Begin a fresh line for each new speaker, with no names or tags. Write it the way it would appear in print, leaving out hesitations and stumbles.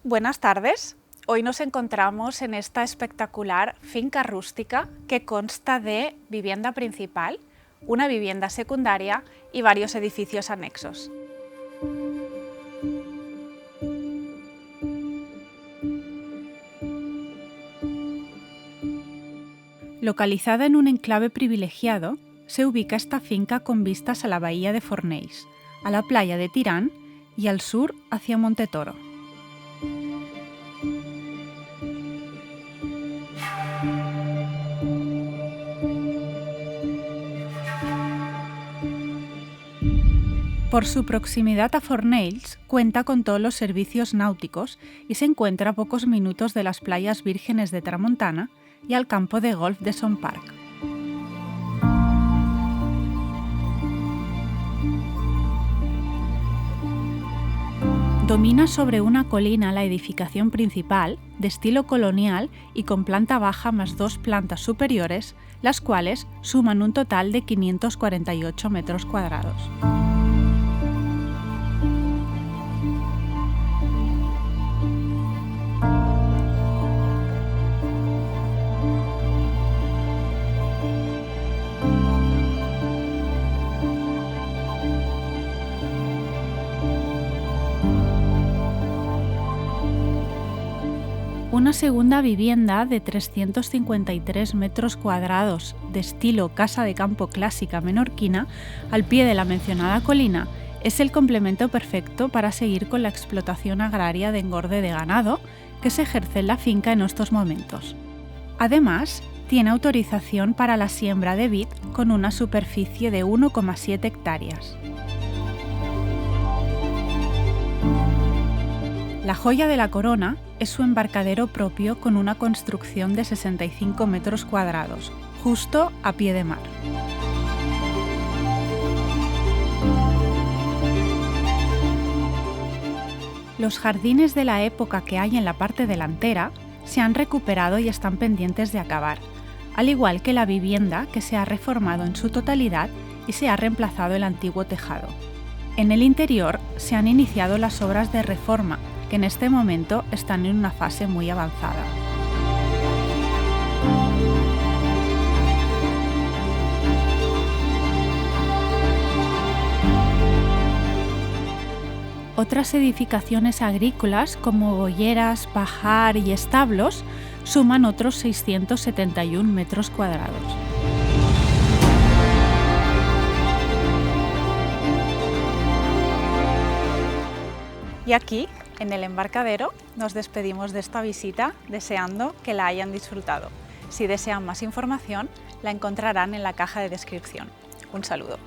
Buenas tardes. Hoy nos encontramos en esta espectacular finca rústica que consta de vivienda principal, una vivienda secundaria y varios edificios anexos. Localizada en un enclave privilegiado, se ubica esta finca con vistas a la bahía de Fornells, a la playa de Tirán y al sur hacia Montetoro. Por su proximidad a Fornells, cuenta con todos los servicios náuticos y se encuentra a pocos minutos de las playas vírgenes de Tramontana y al campo de golf de Son Park. Domina sobre una colina la edificación principal, de estilo colonial y con planta baja más 2 plantas superiores, las cuales suman un total de 548 metros cuadrados. Una segunda vivienda de 353 metros cuadrados de estilo casa de campo clásica menorquina al pie de la mencionada colina es el complemento perfecto para seguir con la explotación agraria de engorde de ganado que se ejerce en la finca en estos momentos. Además, tiene autorización para la siembra de vid con una superficie de 1,7 hectáreas. La joya de la corona es su embarcadero propio con una construcción de 65 metros cuadrados, justo a pie de mar. Los jardines de la época que hay en la parte delantera se han recuperado y están pendientes de acabar, al igual que la vivienda que se ha reformado en su totalidad y se ha reemplazado el antiguo tejado. En el interior se han iniciado las obras de reforma, que en este momento están en una fase muy avanzada. Otras edificaciones agrícolas como bolleras, pajar y establos suman otros 671 metros cuadrados. Y aquí, en el embarcadero, nos despedimos de esta visita deseando que la hayan disfrutado. Si desean más información, la encontrarán en la caja de descripción. Un saludo.